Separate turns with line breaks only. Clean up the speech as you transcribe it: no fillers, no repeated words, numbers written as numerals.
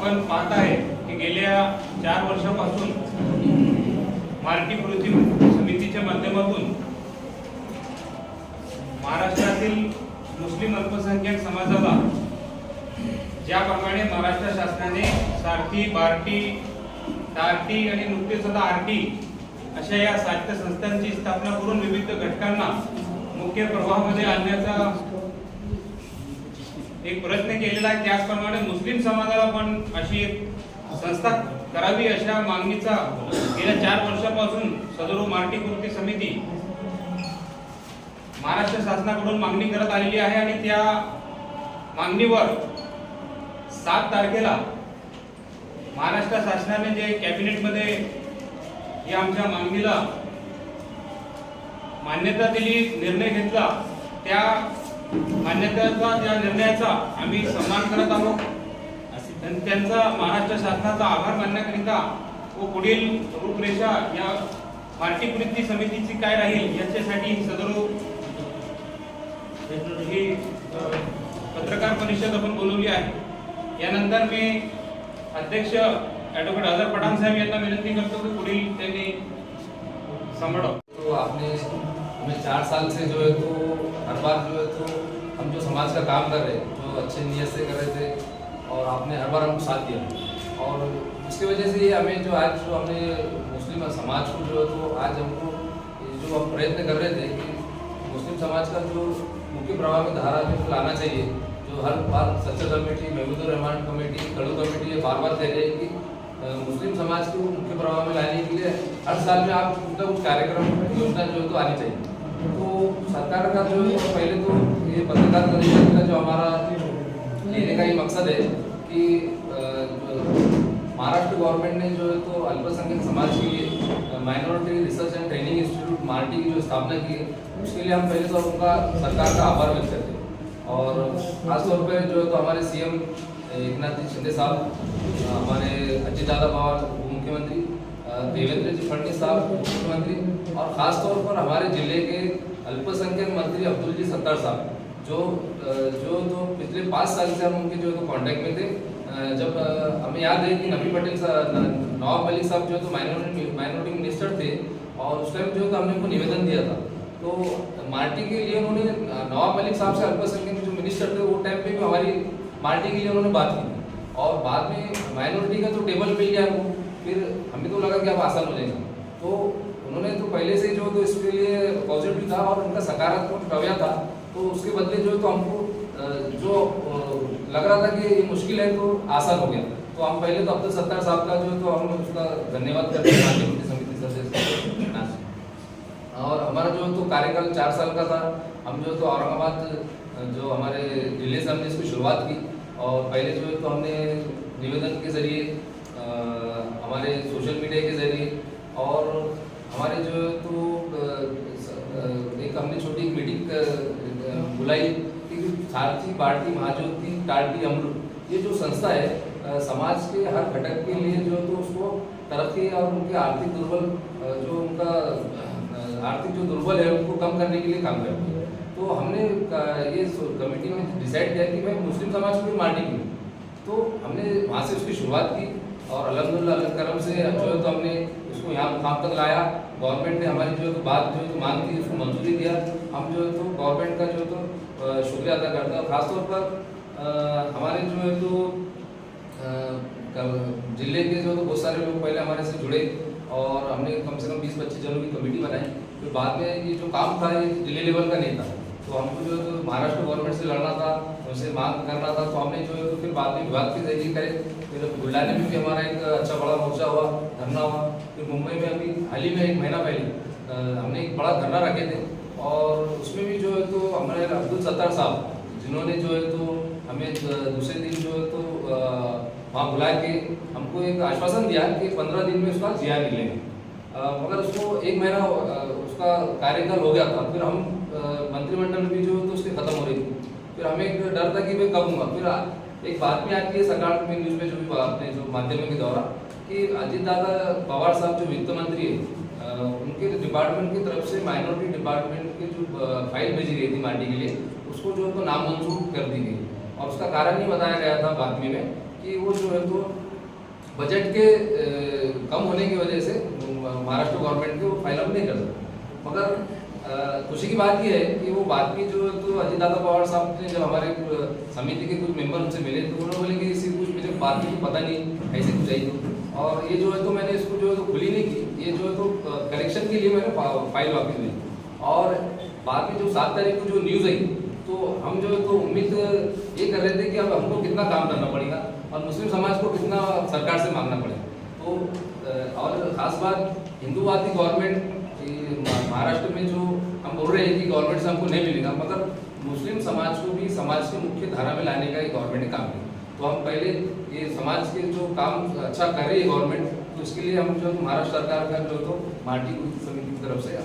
आपण पाहत आहे की गेल्या 4 वर्षापासून मराठी कृती समितीच्या माध्यमातून महाराष्ट्रातील मुस्लिम अल्पसंख्याक समाजाला ज्याप्रमाणे महाराष्ट्र शासनाने सारथी, बार्टी, टार्टी आणि नुकतेच आता आरटी अशा या साहित्य संस्थांची स्थापना करून विविध घटकांना मुख्य प्रवाहामध्ये आणण्याचा एक प्रयत्न केलेला आहे, त्याचप्रमाणे मुस्लिम समाजाला पण अशी एक संस्था करावी अशा मागणीचा गेल्या 4 वर्षापासून सदर मराठी कृती समिती महाराष्ट्र शासनाकडून मागणी करत आलेली आहे आणि त्या मागणीवर 7 तारखेला महाराष्ट्र शासनाने जे कॅबिनेटमध्ये या आमच्या मागणीला मान्यता दिली, निर्णय घेतला, त्या मान्यतेचा त्या निर्णयाचा आम्ही सन्मान करत आहोत आणि त्यांचा महाराष्ट्र शासनाचा आभार मानण्याकरिता व पुढील रूपरेषा या मराठी कृती समितीची काय राहील याच्यासाठी सदर ही पत्रकार परिषद आपण बोलवली आहे। यानंतर मी अध्यक्ष ॲडव्होकेट अजहर पठाण साहेब यांना विनंती करतो की पुढील त्यांनी सांभाळावं।
तो आपने हमें 4 साल से जो है तो हर बार जो है तो हम जो समाज का काम कर रहे हैं, जो अच्छे नियत से कर रहे थे और आपने हर बार हमको साथ दिया और उसकी वजह से हमें जो आज जो हमने मुस्लिम समाज को जो है तो आज हमको जो हम प्रयत्न कर रहे थे कि मुस्लिम समाज का जो मुख्य प्रवाह में धारा में लाना चाहिए, जो हर बार Sachar committee, Mahmoodur Rahman committee, Kundu committee ये बार बार कह रहे हैं कि मुस्लिम समाज को मुख्य प्रवाह में लाने के लिए हर साल में आप कुछ कार्यक्रम योजना जो है तो आनी चाहिए। तो सरकार का जो पहले तो ये पत्रकार परिषद का जो हमारा लेने का ये मकसद है कि महाराष्ट्र गवर्नमेंट ने जो है तो अल्पसंख्यक समाज के लिए minority research and training institute मार्टी की जो स्थापना की है, उसके लिए हम पहले तो उनका सरकार का आभार व्यक्त करते हैं और खासतौर पर जो है तो हमारे सीएम एकनाथ शिंदे साहब, हमारे अजित दादा पवार उप मुख्यमंत्री, देवेंद्र जी फडणवीस साहब मुख्यमंत्री और ख़ास तौर पर हमारे जिले के अल्पसंख्यक मंत्री अब्दुल जी सत्तार साहब जो तो पिछले 5 साल से हम उनके जो तो कांटेक्ट में थे। जब हमें याद है कि नबी पटेल नवाब मलिक साहब जो तो माइनॉरिटी मिनिस्टर थे और उस टाइम जो तो हमने उनको निवेदन दिया था, तो मार्टी के लिए उन्होंने नवाब मलिक साहब से अल्पसंख्यक जो मिनिस्टर थे वो टाइम पे भी हमारी मार्टी के लिए उन्होंने बात की और बाद में माइनॉरिटी का तो टेबल मिल गया वो, फिर हमें तो लगा कि अब आसान हो जाएगा। तो उन्होंने तो पहले से जो तो इसके लिए पॉजिटिव था और उनका सकारात्मक रवैया था, तो उसके बदले जो तो हमको जो लग रहा था कि ये मुश्किल है तो आसान हो गया। तो हम पहले तो अब्दुल सत्तार साहब का जो तो हम उसका धन्यवाद करते हैं मराठी कृति समिति सदस्य और हमारा जो तो कार्यकाल 4 साल का था। हम जो तो औरंगाबाद जो हमारे जिले से हमने इसकी शुरुआत की और पहले जो तो हमने निवेदन के जरिए, हमारे सोशल मीडिया के जरिए और हमारे जो तो एक हमने छोटी मीटिंग बुलाई कि सारथी, बार्टी, महाज्योति, टार्टी, अमृत ये जो संस्था है समाज के हर घटक के लिए जो तो उसको तरक्की और उनके आर्थिक दुर्बल जो उनका आर्थिक जो दुर्बल है उनको कम करने के लिए काम करती है। तो हमने ये कमेटी में डिसाइड किया कि भाई मुस्लिम समाज को भी मार्टी की, तो हमने वहाँ से उसकी शुरुआत की और अल्हम्दुलिल्लाह करम से जो है तो हमने उसको यहाँ मुकाम तक लाया। गवर्नमेंट ने हमारी जो है तो बात जो है तो मांग थी उसको मंजूरी दिया। हम जो है तो गवर्नमेंट का जो है तो शुक्रिया अदा करते हैं और ख़ासतौर पर हमारे जो है तो जिले के जो तो बहुत सारे लोग पहले हमारे से जुड़े और हमने कम से कम 20-25 जनों की कमेटी बनाई। फिर बाद में ये जो काम था ये जिले लेवल का नहीं था, तो हमको जो है तो महाराष्ट्र गवर्नमेंट से लड़ना था, उनसे मांग करना था, तो हमने जो है तो फिर बाद में विभाग के जरिए करे। फिर बुलढाने में भी हमारा एक अच्छा बड़ा मोर्चा हुआ, धरना हुआ। फिर मुंबई में अभी हाल ही में 1 महीना पहले हमने एक बड़ा धरना रखे थे और उसमें भी जो है तो हमारे अब्दुल सत्तार साहब जिन्होंने जो है तो हमें दूसरे दिन जो है तो वहाँ बुला के हमको एक आश्वासन दिया कि 15 दिन में उसका जिया मिलेगा, मगर उसको 1 महीना उसका कार्यकाल हो गया था। फिर हम मंत्रिमंडल भी जो तो उसकी खत्म हो रही थी, फिर हमें एक डर था कि मैं कब हूँगा। फिर एक बात में आती है सरकार में न्यूज़ में जो भी आपने जो माध्यमों के द्वारा कि अजित दादा पवार साहब जो वित्त मंत्री है उनके डिपार्टमेंट की तरफ से माइनॉरिटी डिपार्टमेंट की जो फाइल भेजी गई थी मार्टी के लिए, उसको जो है तो नामंजूर कर दी गई और उसका कारण ये बताया गया था बातमी में कि वो जो है तो बजट के कम होने की वजह से महाराष्ट्र गवर्नमेंट के वो फाइल अप नहीं कर सकते। मगर खुशी की बात यह है कि वो बात की जो तो अजीत दादा पवार साहब ने जब हमारे समिति के कुछ मेंबर उनसे मिले तो उन्होंने बोले कि इसी कुछ मुझे बात की पता नहीं ऐसे कुछ आई तो, और ये जो है तो मैंने इसको जो है तो खुली नहीं की, ये जो है तो करेक्शन के लिए मैंने फाइल वापस ली। और बाद में जो 7 तारीख को जो न्यूज़ आई तो हम जो है तो उम्मीद ये कर रहे थे कि अब हमको कितना काम करना पड़ेगा और मुस्लिम समाज को कितना सरकार से मांगना पड़ेगा। तो और ख़ास बात हिंदूवादी गवर्नमेंट महाराष्ट्र में जो हम बोल रहे हैं कि गवर्नमेंट से हमको नहीं मिलेगा, मगर मुस्लिम समाज को भी समाज की मुख्य धारा में लाने का गवर्नमेंट ने काम किया। तो हम पहले ये समाज के जो काम अच्छा कर रही है गवर्नमेंट, तो उसके लिए हम जो महाराष्ट्र सरकार का जो तो मार्टी समिति की तरफ से